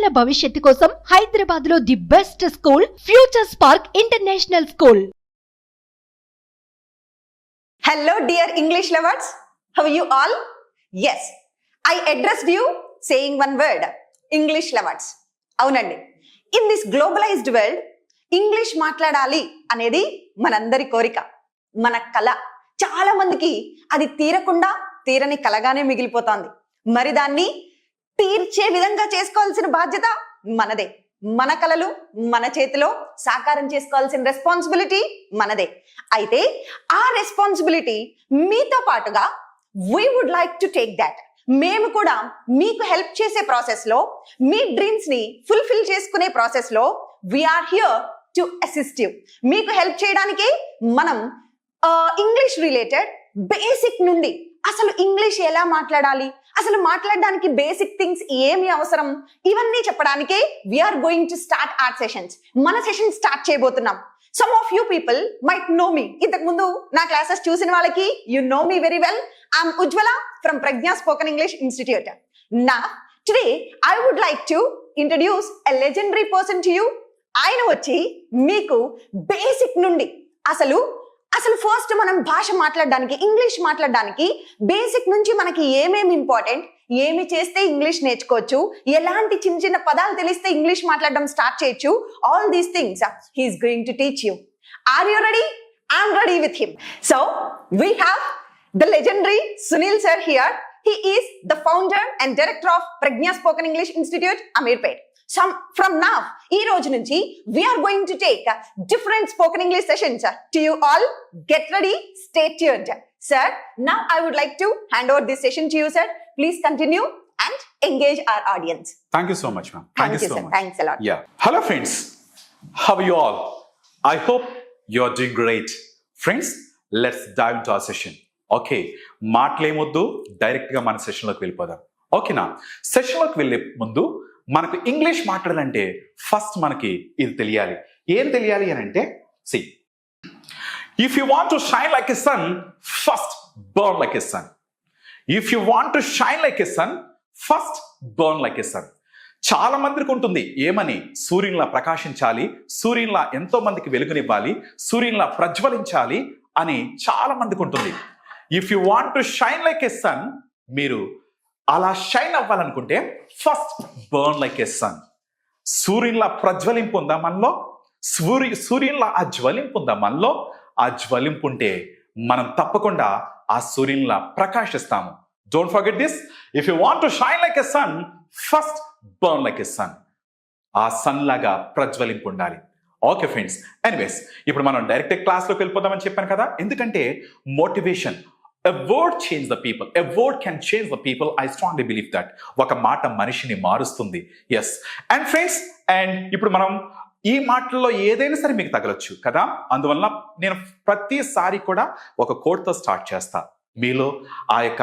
పిల్లల భవిష్యత్తు కోసం హైదరాబాద్ లో the best school future spark international school. Hello dear English lovers, how are you all? Yes, I addressed you saying one word, English lovers. అవునండి, in this globalized world, English మాట్లాడాలి అనేది మనందరి కోరిక, మన కల. చాలా మందికి అది తీరకుండా తీరని కలగానే మిగిలిపోతోంది. మరి దాన్ని తీర్చే విధంగా చేసుకోవాల్సిన బాధ్యత మనదే. మన కలలు మన చేతిలో సాకారం చేసుకోవాల్సిన రెస్పాన్సిబిలిటీ మనదే. అయితే ఆ రెస్పాన్సిబిలిటీ మీతో పాటుగా we would like to take that. మేము కూడా మీకు హెల్ప్ చేసే ప్రాసెస్ లో, మీ డ్రీమ్స్ ని ఫుల్ఫిల్ చేసుకునే ప్రాసెస్ లో we are here to assist you. మీకు హెల్ప్ చేయడానికి మనం ఇంగ్లీష్ రిలేటెడ్ బేసిక్ నుండి అసలు ఇంగ్లీష్ ఎలా మాట్లాడాలి, అసలు మాట్లాడడానికి బేసిక్ థింగ్స్ ఏమి అవసరం, ఇవన్నీ చెప్పడానికే we are going to start our sessions. మన సెషన్ స్టార్ట్ చేయబోతున్నాం. Some of you people might know me. ఇంతకు ముందు నా క్లాసెస్ చూసిన వాళ్ళకి you know me very well. I'm Ujwala from Pragna spoken English institute. నా today I would like to introduce a legendary person to you. ఆయన వచ్చి మీకు బేసిక్ నుండి అసలు ఫస్ట్ మనం భాష మాట్లాడడానికి, ఇంగ్లీష్ మాట్లాడడానికి బేసిక్ నుంచి మనకి ఏమేమి ఇంపార్టెంట్, ఏమి చేస్తే ఇంగ్లీష్ నేర్చుకోవచ్చు, ఎలాంటి చిన్న చిన్న పదాలు తెలిస్తే ఇంగ్లీష్ మాట్లాడడం స్టార్ట్ చేయొచ్చు, all these things he is going to teach you. Are you ready? I'm ready with him. So we have the legendary Sunil sir here. He is the founder and director of Pragnya Spoken English Institute, Amirpet. From now, ee roju nunchi, we are going to take different spoken English sessions to you all. Get ready, stay tuned. Sir, now I would like to hand over this session to you, sir. Please continue and engage our audience. Thank you so much, ma'am. Thank you, so sir. much. Thanks a lot. Yeah. Hello, friends. How are you all? I hope you're doing great. Friends, let's dive into our session. Okay, మాటలేమొద్దు, డైరెక్ట్గా మన సెషన్లోకి వెళ్ళిపోదాం. ఓకేనా? సెషన్లోకి వెళ్ళే ముందు మనకు English మాట్లాడాలంటే first మనకి ఇది తెలియాలి. ఏం తెలియాలి అని అంటే, see, if you want to shine like a sun, first burn like a sun. If you want to shine like a sun, first burn like a sun. చాలా మందికి ఉంటుంది ఏమని, సూర్యునిలా ప్రకాశించాలి, సూర్యునిలా ఎంతో మందికి వెలుగునివ్వాలి, సూర్యునిలా ప్రజ్వలించాలి అని చాలా మందికి ఉంటుంది. If you want to shine like a sun, మీరు అలా షైన్ అవ్వాలనుకుంటే first burn like a sun. సూర్యునిలా ప్రజ్వలింపు ఉందా మనలో? సూర్యునిలా ఆ జ్వలింపు ఉందా మనలో? ఆ జ్వలింపు ఉంటే మనం తప్పకుండా ఆ సూర్యునిలా ప్రకాశిస్తాము. Don't forget this. If you want to shine like a sun, first burn like a sun. ఆ సన్ లాగా ప్రజ్వలింపు ఉండాలి. ఓకే ఫ్రెండ్స్, ఎనీవేస్ ఇప్పుడు మనం డైరెక్ట్ క్లాస్లోకి వెళ్ళిపోదామని చెప్పాను కదా. ఎందుకంటే motivation, a word change the people, a word can change the people. I strongly believe that. ఒక మాట మనిషిని మారుస్తుంది. ఎస్. అండ్ ఫ్రెండ్స్, అండ్ ఇప్పుడు మనం ఈ మాటల్లో ఏదైనా సరే మీకు తగలొచ్చు కదా. అందువల్ల నేను ప్రతిసారి కూడా ఒక కోట్తో స్టార్ట్ చేస్తా. మీలో ఆ యొక్క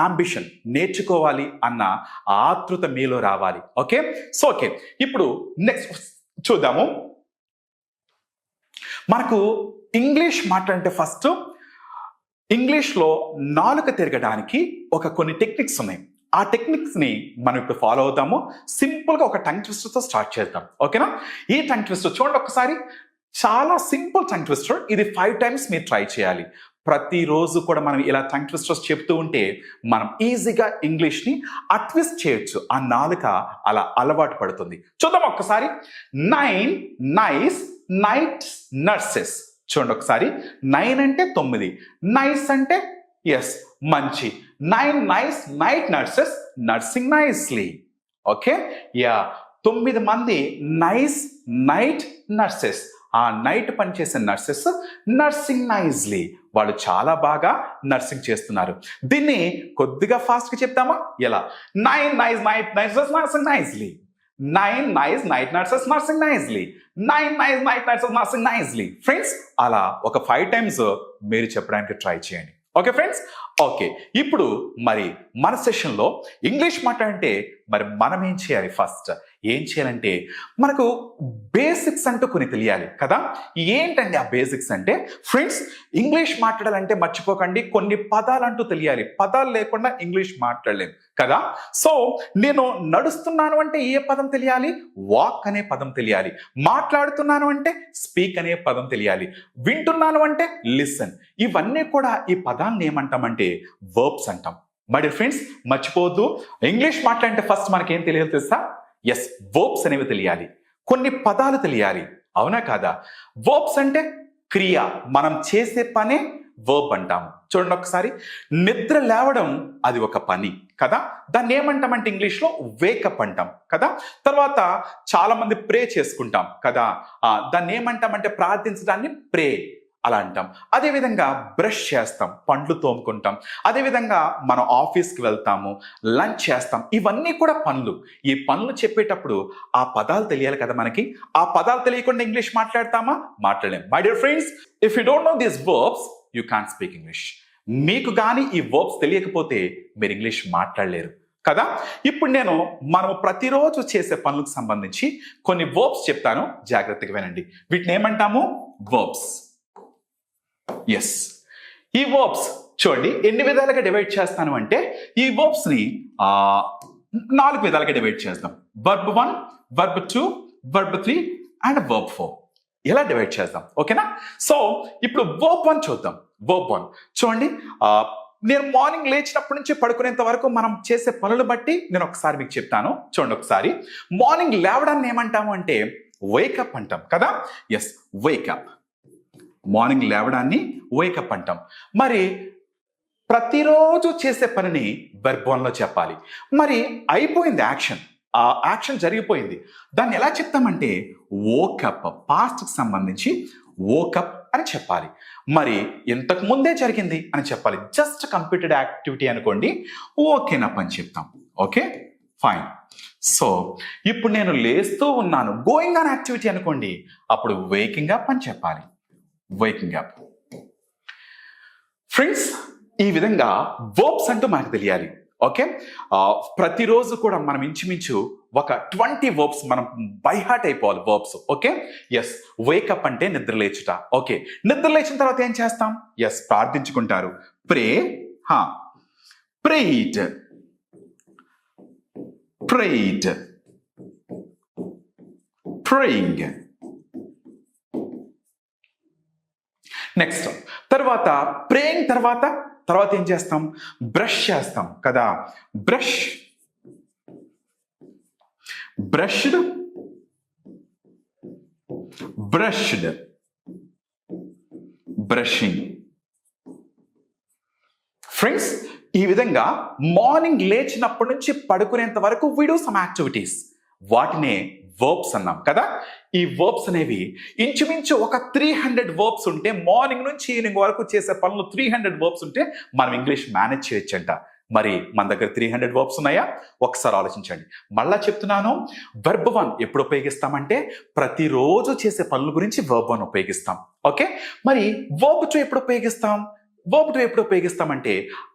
అంబిషన్, నేర్చుకోవాలి అన్న ఆతృత మీలో రావాలి. ఓకే, సో ఓకే, ఇప్పుడు నెక్స్ట్ చూద్దాము. మనకు ఇంగ్లీష్ మాట్లాడంటే ఫస్ట్ ఇంగ్లీష్లో నాలుక తిరగడానికి కొన్ని టెక్నిక్స్ ఉన్నాయి. ఆ టెక్నిక్స్ని మనం ఇప్పుడు ఫాలో అవుతాము. సింపుల్గా ఒక టంగ్ ట్విస్టర్తో స్టార్ట్ చేద్దాం. ఓకేనా? ఈ టంగ్ ట్విస్టర్ చూడండి ఒకసారి. చాలా సింపుల్ టంగ్ ట్విస్టర్. ఇది 5 times మీరు ట్రై చేయాలి. ప్రతిరోజు కూడా మనం ఇలా టంగ్ ట్విస్టర్స్ చెప్తూ ఉంటే మనం ఈజీగా ఇంగ్లీష్ని ట్విస్ట్ చేయొచ్చు. ఆ నాలుక అలా అలవాటు పడుతుంది. చూద్దాం ఒక్కసారి. 9 nice night nurses. చూడండి ఒకసారి. 9 అంటే 9, నైస్ అంటే ఎస్ మంచి. 9 nice night nurses nursing nicely. Okay, yeah, 9 మంది నైస్ నైట్ నర్సెస్, ఆ నైట్ పనిచేసే నర్సెస్ నర్సింగ్ నైస్లీ. వాళ్ళు చాలా బాగా నర్సింగ్ చేస్తున్నారు. దీన్ని కొద్దిగా ఫాస్ట్గా చెప్తామా? ఎలా? 9 nice night nurses nursing nicely. 9 nice night nurses nursing nicely. 9 nice night nurses nursing nicely. Friends, అలా ఒక 5 times మీరు చెప్పడానికి ట్రై చేయండి. Okay friends, okay. ఇప్పుడు మరి మన సెషన్లో ఇంగ్లీష్ మాట్లాడంటే మరి మనం ఏం చేయాలి? ఫస్ట్ ఏం చేయాలంటే మనకు బేసిక్స్ అంటూ కొన్ని తెలియాలి కదా. ఏంటండి ఆ బేసిక్స్ అంటే? ఫ్రెండ్స్, ఇంగ్లీష్ మాట్లాడాలంటే మర్చిపోకండి, కొన్ని పదాలు అంటూ తెలియాలి. పదాలు లేకుండా ఇంగ్లీష్ మాట్లాడలేం కదా. సో నేను నడుస్తున్నాను అంటే ఏ పదం తెలియాలి? వాక్ అనే పదం తెలియాలి. మాట్లాడుతున్నాను అంటే స్పీక్ అనే పదం తెలియాలి. వింటున్నాను అంటే లిసన్. ఇవన్నీ కూడా ఈ పదాలను ఏమంటామంటే వర్బ్స్ అంటాం. మై డియర్ ఫ్రెండ్స్, మర్చిపోవద్దు, ఇంగ్లీష్ మాట్లాడంటే ఫస్ట్ మనకేం తెలియాలి తెలుసా? ఎస్, వర్బ్స్ అనేవి తెలియాలి, కొన్ని పదాలు తెలియాలి. అవునా కాదా? వర్బ్స్ అంటే క్రియ, మనం చేసే పనే వర్బ్ అంటాము. చూడండి ఒకసారి, నిద్ర లేవడం అది ఒక పని కదా, దాన్ని ఏమంటామంటే ఇంగ్లీష్లో వేకప్ అంటాం కదా. తర్వాత చాలా మంది ప్రే చేసుకుంటాం కదా, దాన్ని ఏమంటామంటే ప్రార్థించడాన్ని ప్రే అలా అంటాం. అదేవిధంగా బ్రష్ చేస్తాం, పండ్లు తోముకుంటాం. అదేవిధంగా మనం ఆఫీస్కి వెళ్తాము, లంచ్ చేస్తాం. ఇవన్నీ కూడా పనులు. ఈ పనులు చెప్పేటప్పుడు ఆ పదాలు తెలియాలి కదా మనకి. ఆ పదాలు తెలియకుండా ఇంగ్లీష్ మాట్లాడతామా? మాట్లాడలేం. My dear friends, if you don't know these verbs you can't speak English. మీకు కానీ ఈ వర్బ్స్ తెలియకపోతే మీరు ఇంగ్లీష్ మాట్లాడలేరు కదా. ఇప్పుడు నేను మనం ప్రతిరోజు చేసే పనులకు సంబంధించి కొన్ని వర్బ్స్ చెప్తాను, జాగ్రత్తగా వినండి. వీటిని ఏమంటాము? వర్బ్స్. ఎస్, ఈ వర్బ్స్ చూడండి ఎన్ని విధాలుగా డివైడ్ చేస్తాను అంటే, ఈ వర్బ్స్ ని 4 విధాలుగా డివైడ్ చేద్దాం. Verb 1, verb 2, verb 3 and verb 4 ఇలా డివైడ్ చేద్దాం. ఓకేనా? సో ఇప్పుడు వర్బ్ 1 చూద్దాం. వర్బ్ 1 చూడండి, నేను మార్నింగ్ లేచినప్పటి నుంచి పడుకునేంత వరకు మనం చేసే పనులు బట్టి నేను ఒకసారి మీకు చెప్తాను. చూడండి ఒకసారి, మార్నింగ్ లేవడాన్ని ఏమంటాము అంటే వేకప్ అంటాం కదా. Yes, wake up. మార్నింగ్ లేవడాన్ని వేకప్ అంటాం. మరి ప్రతిరోజు చేసే పనిని వర్బ్ 1లో చెప్పాలి. మరి అయిపోయింది యాక్షన్, ఆ యాక్షన్ జరిగిపోయింది, దాన్ని ఎలా చెప్తామంటే వోకప్, పాస్ట్కి సంబంధించి వోకప్ అని చెప్పాలి. మరి ఇంతకు ముందే జరిగింది అని చెప్పాలి. జస్ట్ కంప్లీటెడ్ యాక్టివిటీ అనుకోండి, ఓకేనప్ అని చెప్తాం. Okay, fine. సో ఇప్పుడు నేను లేస్తూ ఉన్నాను, గోయింగ్ ఆన్ యాక్టివిటీ అనుకోండి, అప్పుడు వేకింగ్ అప్ అని చెప్పాలి. Waking up. ఫ్రెండ్స్, ఈ విధంగా వర్బ్స్ అంటూ మనకు తెలియాలి. ఓకే, ప్రతిరోజు కూడా మనం ఇంచుమించు ఒక 20 వర్బ్స్ మనం బై హార్ట్ అయిపోవాలి వర్బ్స్. ఓకే, ఎస్, వేకప్ అంటే నిద్ర లేచుట. ఓకే, నిద్ర లేచిన తర్వాత ఏం చేస్తాం? ఎస్, ప్రార్థించుకుంటారు. ప్రే, ప్రేయిట్, ప్రేయిట్, ప్రేయింగ్. నెక్స్ట్ తర్వాత ప్రేయింగ్ తర్వాత ఏం చేస్తాం? బ్రష్ చేస్తాం కదా. Brush, brushed, brushed, brushing. Friends, ఈ విధంగా మార్నింగ్ లేచినప్పటి నుంచి పడుకునేంత వరకు we do some activities. వాటినే వర్బ్స్ అన్నాం కదా. ఈ వర్బ్స్ అనేవి ఇంచుమించు ఒక 300 వర్బ్స్ ఉంటే, మార్నింగ్ నుంచి ఈవినింగ్ వరకు చేసే పనులు 300 వర్బ్స్ ఉంటే మనం ఇంగ్లీష్ మేనేజ్ చేయొచ్చంట. మరి మన దగ్గర 300 వర్బ్స్ ఉన్నాయా? ఒకసారి ఆలోచించండి. మళ్ళా చెప్తున్నాను, వర్బ్ 1 ఎప్పుడు ఉపయోగిస్తామంటే ప్రతిరోజు చేసే పనుల గురించి వర్బ్ 1 ఉపయోగిస్తాం. ఓకే, మరి వర్బ్ 2 ఎప్పుడు ఉపయోగిస్తాం? వర్బ్ 2 ఎప్పుడు ఉపయోగిస్తామంటే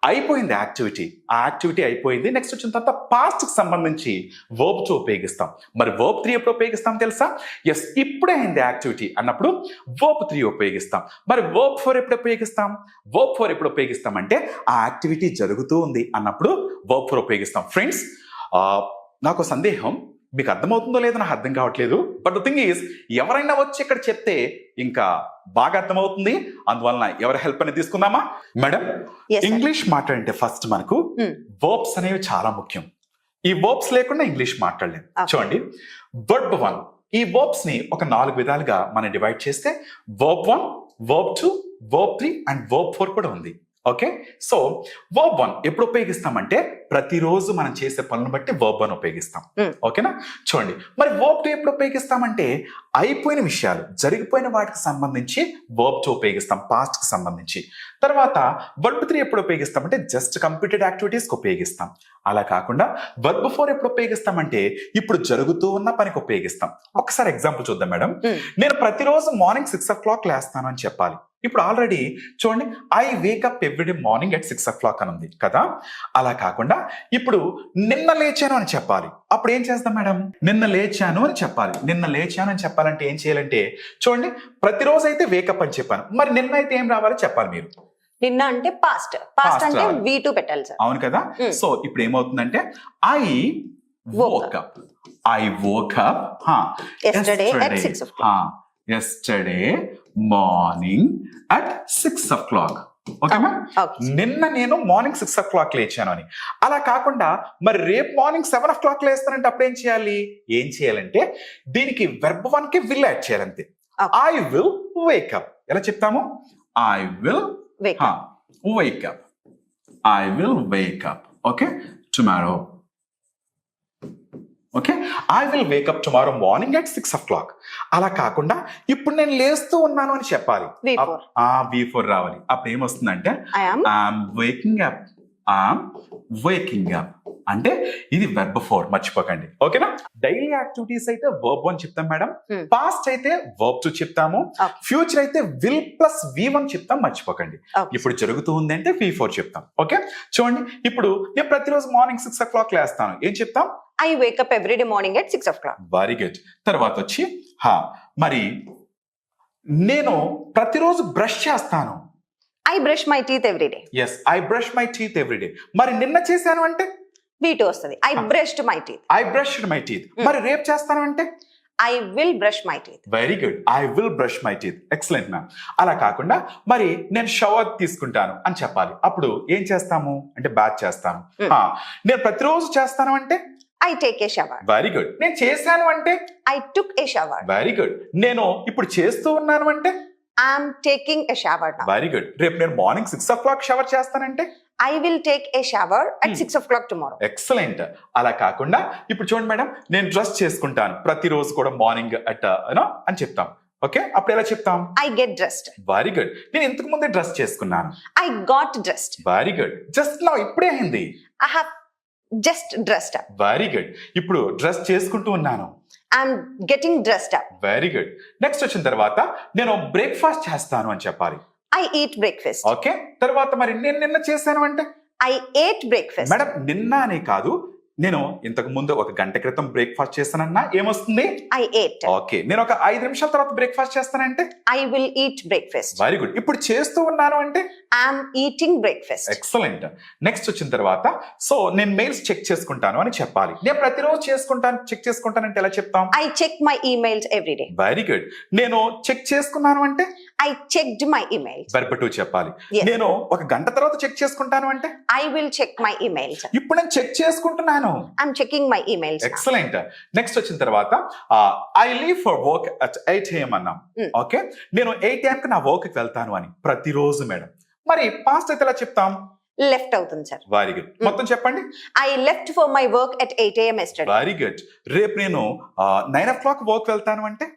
అయిపోయింది యాక్టివిటీ, ఆ యాక్టివిటీ అయిపోయింది, నెక్స్ట్ వచ్చిన తర్వాత పాస్ట్కి సంబంధించి వర్బ్ 2 ఉపయోగిస్తాం. మరి వర్బ్ 3 ఎప్పుడు ఉపయోగిస్తాం తెలుసా? ఎస్, ఇప్పుడే అయింది యాక్టివిటీ అన్నప్పుడు వర్బ్ 3 ఉపయోగిస్తాం. మరి వర్బ్ 4 ఎప్పుడు ఉపయోగిస్తాం? వర్బ్ 4 ఎప్పుడు ఉపయోగిస్తామంటే ఆ యాక్టివిటీ జరుగుతూ ఉంది అన్నప్పుడు వర్బ్ 4 ఉపయోగిస్తాం. ఫ్రెండ్స్, నాకు సందేహం, మీకు అర్థమవుతుందో లేదో నాకు అర్థం కావట్లేదు. బట్ ద థింగ్ ఈజ్, ఎవరైనా వచ్చి ఇక్కడ చెప్తే ఇంకా బాగా అర్థమవుతుంది. అందువలన ఎవరి హెల్ప్ అనేది తీసుకుందామా? మేడం, ఇంగ్లీష్ మాట్లాడంటే ఫస్ట్ మనకు వర్బ్స్ అనేవి చాలా ముఖ్యం. ఈ వర్బ్స్ లేకుండా ఇంగ్లీష్ మాట్లాడలేం. చూడండి, వర్బ్ 1, ఈ వర్బ్స్ ని ఒక 4 విధాలుగా మనం డివైడ్ చేస్తే verb 1, verb 2, verb 3 and verb 4 కూడా ఉంది. ఓకే, సో వర్బ్ 1 ఎప్పుడు ఉపయోగిస్తామంటే ప్రతిరోజు మనం చేసే పనులను బట్టి వర్బ్ 1 ఉపయోగిస్తాం. ఓకేనా? చూడండి, మరి వర్బ్ 2 ఎప్పుడు ఉపయోగిస్తామంటే అయిపోయిన విషయాలు, జరిగిపోయిన వాటికి సంబంధించి వర్బ్ 2 ఉపయోగిస్తాం, పాస్ట్ కి సంబంధించి. తర్వాత వర్బ్ 3 ఎప్పుడు ఉపయోగిస్తామంటే జస్ట్ కంప్లీటెడ్ యాక్టివిటీస్కి ఉపయోగిస్తాం. అలా కాకుండా వర్బ్ 4 ఎప్పుడు ఉపయోగిస్తామంటే ఇప్పుడు జరుగుతూ ఉన్న పనికి ఉపయోగిస్తాం. ఒకసారి ఎగ్జాంపుల్ చూద్దాం మేడం. నేను ప్రతిరోజు మార్నింగ్ 6 o'clock లేస్తాను అని చెప్పాలి. ఇప్పుడు ఆల్రెడీ చూడండి, I wake up everyday morning at 6 o'clock అని ఉంది కదా. అలా కాకుండా ఇప్పుడు నిన్న లేచాను అని చెప్పాలి. అప్పుడు ఏం చేస్తాం మేడం? నిన్న లేచాను అని చెప్పాలి. నిన్న లేచాను అని చెప్పాలంటే ఏం చేయాలంటే చూడండి, ప్రతిరోజు అయితే వేకప్ అని చెప్పాను, మరి నిన్న అయితే ఏం రావాలో చెప్పాలి మీరు. నిన్న అంటే పాస్ట్ అంటే రావాలి. V2 పెట్టాలి సార్. అవును కదా. సో ఇప్పుడు ఏమవుతుందంటే I woke up. I woke up Yesterday at 6 o'clock. Yesterday morning at 6 o'clock. ఓకేమా? Okay. నిన్న నేను మార్నింగ్ 6 o'clock లేచాను అని. అలా కాకుండా మరి రేపు మార్నింగ్ 7 o'clock లేస్తానంటే అప్పుడు ఏం చేయాలి? ఏం చేయాలంటే దీనికి వెర్బ్ 1 కి will యాడ్ చేయాలంతే. Okay. I will wake up. ఎలా చెప్తాము? I will Wake up. wake up. I will wake up. Okay? Tomorrow. Okay, I will wake up tomorrow morning at 6 o'clock. అలా కాకుండా ఇప్పుడు నేను లేస్తూ ఉన్నాను అని చెప్పాలి. V4. V4 రావాలి. అప్పుడు ఏమొస్తుందంటే I am waking up. waking up అంటే ఇది వెర్బ్ 4, మర్చిపోకండి. ఓకేనా? డైలీ యాక్టివిటీస్ అయితే verb 1 చెప్తాం మేడం, పాస్ట్ అయితే verb 2 చెప్తాము, Okay. ఫ్యూచర్ అయితే will plus V1 చెప్తాం, మర్చిపోకండి. Okay. ఇప్పుడు జరుగుతూ ఉంది అంటే V4 చెప్తాం. ఓకే, చూడండి, ఇప్పుడు నేను ప్రతిరోజు మార్నింగ్ 6 o'clock లేస్తాను, ఏం చెప్తాం? I wake up every day morning at 6 o'clock. Very good. తర్వాత వచ్చి మరి నేను ప్రతిరోజు బ్రష్ చేస్తాను. I brush my teeth every day. Yes, I brush my teeth every day. మరి నిన్న చేశాను అంటే V2 వస్తుంది. I brushed my teeth. I brushed my teeth. మరి రేపు చేస్తాను అంటే I will brush my teeth. Very good, I will brush my teeth. Excellent ma'am. అలా కాకుండా మరి నేను షవర్ తీసుకుంటాను అని చెప్పాలి. అప్పుడు ఏం చేస్తాము అంటే బాత్ చేస్తాను. నేను ప్రతిరోజు చేస్తాను అంటే I take a shower. Very good. నేను చేశాను అంటే I took a shower. Very good. నేను ఇప్పుడు చేస్తూ ఉన్నాను అంటే I am taking a shower now. Very good. రేపు నేను మార్నింగ్ 6 o'clock షవర్ చేస్తానంటే I will take a shower at 6 o'clock tomorrow. Excellent. అలా కాకుండా ఇప్పుడు చూడండి మేడం, నేను డ్రెస్ చేసుకుంటాను ప్రతిరోజు కూడా మార్నింగ్ అని చెప్తాం. ఓకే, అప్పుడు ఎలా చెప్తాం? I get dressed. Very good. నేను ఇంతకు ముందే డ్రెస్ చేసుకున్నాను. I got dressed. Very good. Just నా ఇప్పుడే అయింది. I have just dressed up. Very good. ఇప్పుడు డ్రెస్ చేసుకుంటూ ఉన్నాను. I'm getting dressed up. Very good. Next వచ్చిన తర్వాత నేను బ్రేక్ఫాస్ట్ చేస్తాను అని చెప్పాలి. I eat breakfast. ఓకే, తర్వాత మరి నేను నిన్న చేశాను అంటే I ate breakfast. మేడం నిన్న అనే కాదు, నేను ఇంతకు ముందు 1 గంట క్రితం బ్రేక్ఫాస్ట్ చేస్తానన్నా ఏమొస్తుంది? I ate. ఓకే, నేను ఒక 5 నిమిషాల తర్వాత బ్రేక్ఫాస్ట్ చేస్తానంటే I will eat breakfast. Very good. ఇప్పుడు చేస్తూ ఉన్నాను అంటే I am eating breakfast. Excellent. Next వచ్చిన తర్వాత సో నేను మెయిల్స్ చెక్ చేసుకుంటాను అని చెప్పాలి. నేను ప్రతిరోజు చెక్ చేసుకుంటానంటే ఎలా చెప్తాం? I check my emails every day. Very good. నేను చెక్ చేసుకున్నాను అంటే I checked my emails. Verb 2 చెప్పాలి. Yes. నేను 1 గంట తర్వాత చెక్ చేసుకుంటాను అంటే I will check my emails. ఇప్పుడు నేను చెక్ చేసుకుంటున్నాను. I'm checking my emails now. Excellent. Next వచ్చిన తర్వాత I leave for work at 8 AM అన్నాం. ఓకే, నేను 8 AM కి నా వర్క్ కి వెళ్తాను అని ప్రతిరోజు మేడం. మరి పాస్ట్ అయితే ఎలా చెప్తాం? Left అవుతుంది సార్. Very good. మొత్తం చెప్పండి. I left for my work at 8 AM yesterday. Very good. రేపు నేను 9 o'clock వర్క్ వెళ్తాను అంటే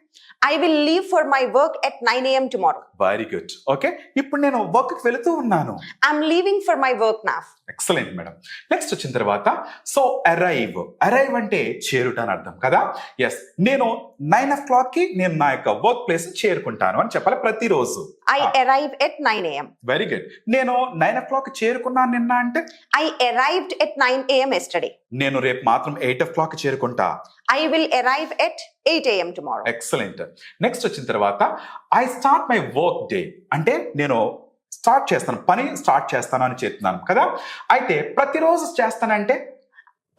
I will leave for my work at 9 AM tomorrow. Very good. Okay, ఇప్పుడు నేను వర్క్ కి వెళుతూ ఉన్నాను. I'm leaving for my work now. Excellent madam. Next వచ్చిన తర్వాత సో అరైవ్ అంటే చేరుట అని అర్థం కదా. ఎస్, నేను 9 o'clock కి నేను నా యొక్క వర్క్ ప్లేస్ చేరుకుంటాను అని చెప్పాలి ప్రతిరోజు. I arrive at 9 AM. Very good. నేను 9 o'clock చేరుకున్నాను నిన్న అంటే I arrived at 9 AM yesterday. నేను రేపు మాత్రం 8 o'clock చేరుకుంటా. I will arrive at 8 AM tomorrow. Excellent. Next వచ్చిన తర్వాత I start my work day అంటే నేను పని స్టార్ట్ చేస్తాను అని చెప్తున్నాను కదా. అయితే ప్రతిరోజు చేస్తానంటే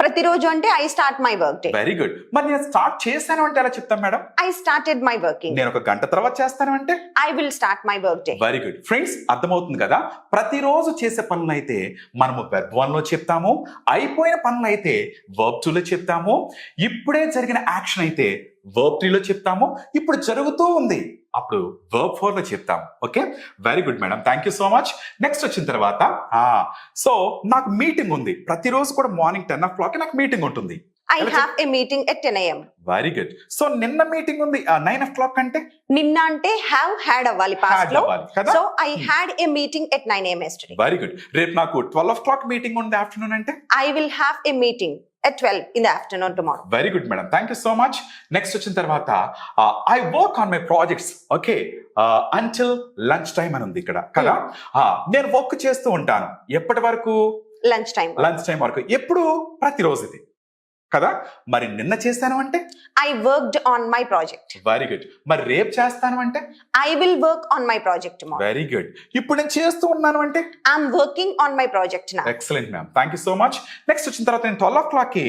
ప్రతిరోజు అంటే I start my work day. Very good. మరి నేను స్టార్ట్ చేశాను అంటే ఎలా చెప్తాం madam? I started my working. నేను 1 గంట తర్వాత చేస్తాను అంటే I will start my work day. Very good. Friends, అర్థమవుతుంది కదా. ప్రతిరోజు చేసే పనులు అయితే మనము వెర్బ్ 1 లో చెప్తాము, అయిపోయిన పనులు అయితే వర్బ్ 2 లో చెప్తాము, ఇప్పుడే జరిగిన యాక్షన్ అయితే వర్బ్ 3 లో చెప్తాము, ఇప్పుడు జరుగుతూ ఉంది అప్పుడు వర్బ్ 4 లో చెప్తాము. Okay, very good madam, thank you so much. Next వచ్చిన తర్వాత సో నాకు మీటింగ్ ఉంది ప్రతిరోజు కూడా మార్నింగ్ 10 o'clock నాకు మీటింగ్ ఉంటుంది. I have a meeting at 10 AM. Very good. So నిన్న మీటింగ్ ఉంది 9 o'clock అంటే నిన్న అంటే have had అవ్వాలి past లో. అవ్వాలి కదా. So I had a meeting at 9 AM yesterday. Very good. రేపు నాకు 12 o'clock మీటింగ్ ఉంది ఆఫ్టర్నూన్ అంటే I will have a meeting at 12 in the afternoon tomorrow. Very good madam, thank you so much. Next వచ్చిన తర్వాత I work on my projects okay until lunch time అని ఉంది ఇక్కడ కదా. నేను వర్క్ చేస్తూ ఉంటాను ఎప్పటి వరకు? Lunchtime. లంచ్ టైం వరకు. ఎప్పుడు? ప్రతిరోజు ఇది కదా. మరి నిన్న చేస్తాను అంటే? I worked on my project. Very good. మరి రేపు చేస్తాను అంటే? I will work on my project tomorrow. Very good. ఇప్పుడు నేను చేస్తూ ఉన్నాను అంటే? I'm working on my project now. Excellent ma'am, thank you so much. Next వచ్చిన తర్వాత నేను 12 o'clockకి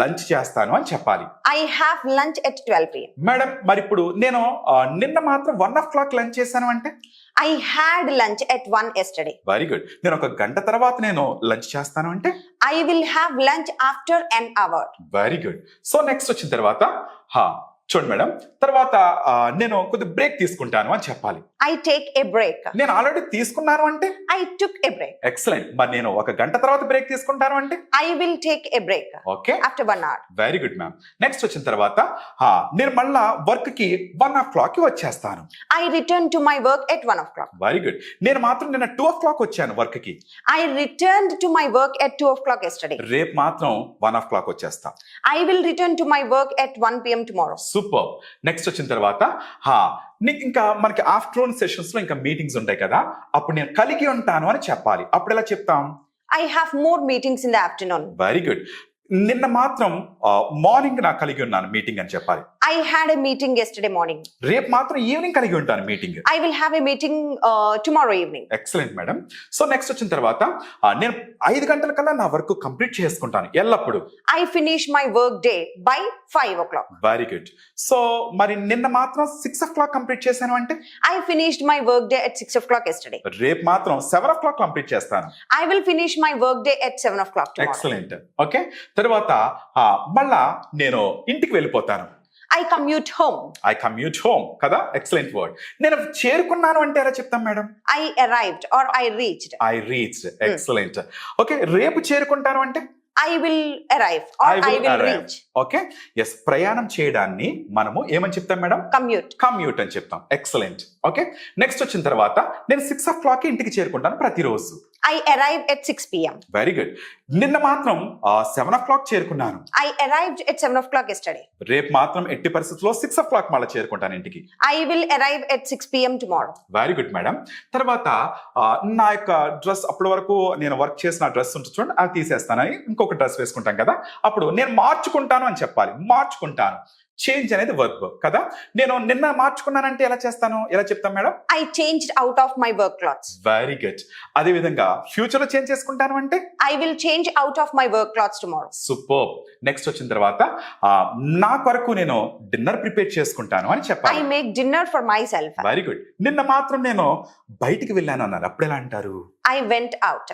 లంచ్ చేస్తాను అని చెప్పాలి. I have lunch at 12 p.m. Madam మరి ఇప్పుడు నేను నిన్న మాత్రం 1 o'clock లంచ్ చేశాను అంటే? I had lunch at 1 yesterday. Very good. నేను ఒక గంట తర్వాత నేను లంచ్ చేస్తాను అంటే? I will have lunch after an hour. Very good. So next వచ్చిన తర్వాత చూడండి మేడం, తర్వాత నేను కొద్ది బ్రేక్ తీసుకుంటాను అని చెప్పాలి. I take a break. నేను ఆల్రెడీ తీసుకున్నాను అంటే? I took a break. Excellent. మరి నేను ఒక గంట తర్వాత బ్రేక్ తీసుకుంటాను అంటే? I will take a break okay, after 1 hour. Very good ma'am. Next వచ్చిన తర్వాత నేను మళ్ళా వర్క్ కి 1 o'clockకి వచ్చేస్తాను. I return to my work at 1 o'clock. Very good. నేను మాత్రం నిన్న 2 o'clock వచ్చాను వర్క్ కి. I returned to my work at 2 o'clock yesterday. రేపు మాత్రం 1 o'clock వచ్చేస్తా. I will return to my work at 1 p.m. tomorrow. Super. Next వచ్చిన తర్వాత నీకు ఇంకా మనకి ఆఫ్టర్నూన్ సెషన్స్ లో ఇంకా మీటింగ్స్ ఉంటాయి కదా, అప్పుడు నేను కలిగి ఉంటాను అని చెప్పాలి. అప్పుడు ఎలా చెప్తాం? I have more meetings in the afternoon. Very good. నిన్న మాత్రం మార్నింగ్ నాకు కలిగి ఉన్నాను మీటింగ్ అని చెప్పాలి. I had a meeting yesterday morning. రేపు మాత్రం ఈవినింగ్ కలిగి ఉంటాను meeting. I will have a meeting tomorrow evening. Excellent madam. So next వచ్చిన తర్వాత నేను 5 గంటల కల్లా నా వర్క్ కంప్లీట్ చేసుకుంటాను ఎల్లప్పుడు. I finish my work day by 5 o'clock. Very good. So మరి నిన్న మాత్రం 6 o'clock కంప్లీట్ చేశాను అంటే? I finished my work day at 6 o'clock yesterday. రేపు మాత్రం 7 o'clock కంప్లీట్ చేస్తాను. I will finish my work day at 7 o'clock tomorrow. Excellent. Okay, తర్వాత మళ్ళా నేను ఇంటికి వెళ్ళిపోతాను. I commute home. I commute home కదా. Excellent word. నేను చేరుకున్నాను అంటే ఎలా చెప్తాం madam? I arrived or I reached. I reached. Excellent. Okay, రేపు చేరుకుంటాను అంటే? I will arrive or I will reach. Okay, yes. ప్రయాణం చేయడాన్ని మనము ఏమని చెప్తాం మేడం? Commute. కమ్యూట్ అని చెప్తాం. ఎక్సలెంట్. ఓకే, నెక్స్ట్ వచ్చిన తర్వాత నేను 6 o'clock ఇంటికి చేరుకుంటాను ప్రతిరోజు. I arrive at 6 p.m. Very good. నిన్న మాత్రం 7 o'clock చేరుకున్నాను. I arrived at 7 o'clock yesterday. రేపు మాత్రం ఎట్టి పరిస్థితుల్లో 6 o'clock మళ్ళీ చేరుకుంటాను ఇంటికి. I will arrive at 6 p.m. tomorrow. Very good madam. తర్వాత నా యొక్క డ్రెస్ అప్పటి వరకు నేను వర్క్ చేసిన డ్రెస్ ఉంటుంది చూడండి, అది తీసేస్తాను, ఇంకొక డ్రెస్ వేసుకుంటాం కదా, అప్పుడు నేను మార్చుకుంటాను అని చెప్పాలి. మార్చుకుంటాను. చేంజ్ అనేది వర్బ్ కదా. నేను నిన్న మార్చుకున్నానంటే ఎలా చేస్తాను, ఎలా చెప్తాం madam? I changed out of my work clothes. Very good. అదే విధంగా ఫ్యూచర్ లో చేంజ్ చేసుకుంటాను అంటే? I will change out of my work clothes tomorrow. Super. Next వచ్చిన తర్వాత నా కొరకు నేను డిన్నర్ ప్రిపేర్ చేసుకుంటాను అని చెప్పాలి. I make dinner for myself. Very good. నిన్న మాత్రం నేను బయటికి వెళ్ళాను అన్నారు, అప్పుడు ఎలా అంటారు? I went out.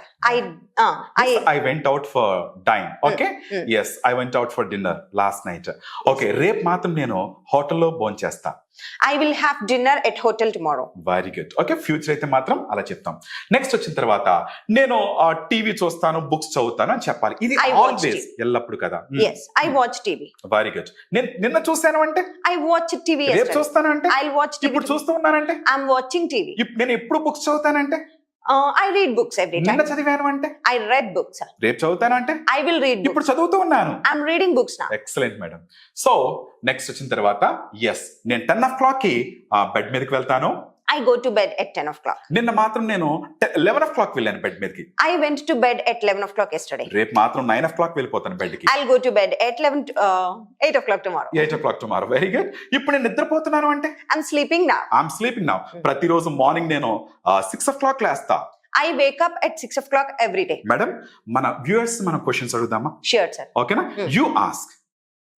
I went out for dine. Okay. Yes, I went out for dinner last night. Okay, రేపు మాత్రం నేను హోటల్లో భోంచేస్తా. I will have dinner at hotel tomorrow. Very good. Okay, future అయితే మాత్రం అలా చెప్తాం. నెక్స్ట్ వచ్చిన తర్వాత నేను టీవీ చూస్తాను, బుక్స్ చదువుతాను అని చెప్పాలి. ఇది I watch ఆల్వేస్ ఎల్లప్పుడు కదా. Yes, I watch TV. Very good. నేను నిన్న చూసాను అంటే? I watch TV రేపు yesterday. చూస్తాను అంటే? I'll watch TV. ఇప్పుడు చూస్తూ ఉన్నానంటే? I'm watching TV. నేను ఎప్పుడు books చదువుతానంటే? I read books every time. నిన్న చదివాను అంటే? I read books. రేపు చదువుతాను అంటే? I will read books. ఇప్పుడు చదువుతూ ఉన్నాను. I'm reading books now. Excellent madam. So next వచ్చిన తర్వాత ఎస్, నేను 10 o'clockకి బెడ్ మీదకి వెళ్తాను. I go to bed at 10 o'clock. నిన్న మాత్రం నేను 11 o'clock వెళ్ళాను బెడ్ మీదకి. I went to bed at 11 o'clock yesterday. రేపు మాత్రం 9 o'clock వెళ్ళిపోతాను బెడ్కి. I'll go to bed at 8 o'clock tomorrow. 8 o'clock tomorrow. Very good. ఇప్పుడు నేను నిద్రపోతున్నాను అంటే? I'm sleeping now. I'm sleeping now. ప్రతిరోజు మార్నింగ్ నేను 6 o'clock లేస్తా. I wake up at 6 o'clock every day. Madam, మన వ్యూయర్స్ మనం క్వశ్చన్స్ అడుగుదామా? Sure, sir. ఓకేనా? You ask.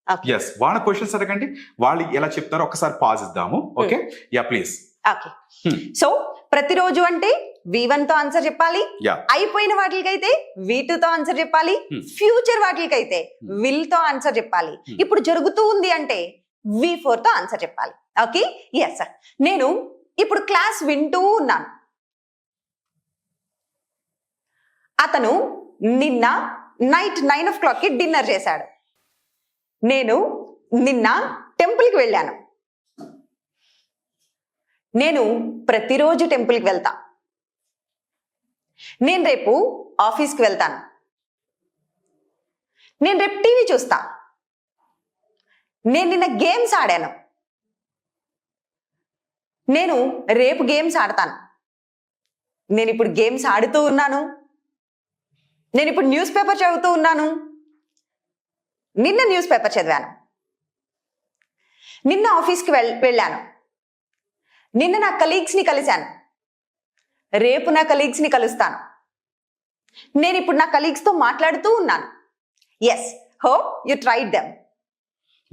Okay. ఎస్, వాళ్ళ క్వశ్చన్స్ అడగండి. వాళ్ళు ఎలా చెప్తారో ఒకసారి పాజ్ ఇద్దాము. Okay, yeah please. Okay. So ప్రతిరోజు అంటే V1 తో ఆన్సర్ చెప్పాలి. యా. అయిపోయిన వాటికైతే V2 తో ఆన్సర్ చెప్పాలి. ఫ్యూచర్ వాటికైతే విల్ తో ఆన్సర్ చెప్పాలి. ఇప్పుడు జరుగుతూ ఉంది అంటే V4 తో ఆన్సర్ చెప్పాలి. Okay, yes sir. నేను ఇప్పుడు క్లాస్ వింటూ ఉన్నాను. అతను నిన్న నైట్ 9 o'clock కి డిన్నర్ చేశాడు. నేను నిన్న టెంపుల్కి వెళ్ళాను. నేను ప్రతిరోజు టెంపుల్కి వెళ్తా. నేను రేపు ఆఫీస్కి వెళ్తాను. నేను రేపు టీవీ చూస్తా. నేను నిన్న గేమ్స్ ఆడాను. నేను రేపు గేమ్స్ ఆడతాను. నేను ఇప్పుడు గేమ్స్ ఆడుతూ ఉన్నాను. నేను ఇప్పుడు న్యూస్ పేపర్ చదువుతూ ఉన్నాను. నిన్న న్యూస్ పేపర్ చదివాను. నిన్న ఆఫీస్కి వెళ్ళాను. నిన్న నా కలీగ్స్ని కలిశాను. రేపు నా కలీగ్స్ని కలుస్తాను. నేను ఇప్పుడు నా కలీగ్స్తో మాట్లాడుతూ ఉన్నాను. Yes, hope you tried them.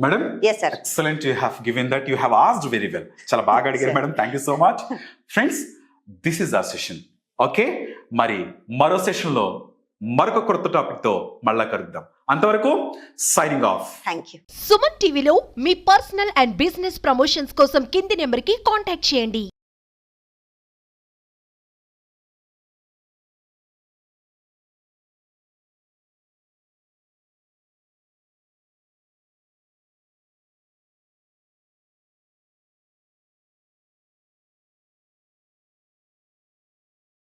Madam, Yes, sir. Excellent, you have given that, you have asked very well. చాలా బాగా అడిగారు Sir. Madam, thank you so much. Friends, this is a session. Okay, మరి మరో సెషన్లో మరొక కొత్త టాపిక్తో మళ్ళా కలుద్దాం. అంతవరకు signing off. Thank you. Suman టీవీలో మీ పర్సనల్ అండ్ బిజినెస్ ప్రమోషన్స్ కోసం కింది నెంబర్కి కాంటాక్ట్ చేయండి.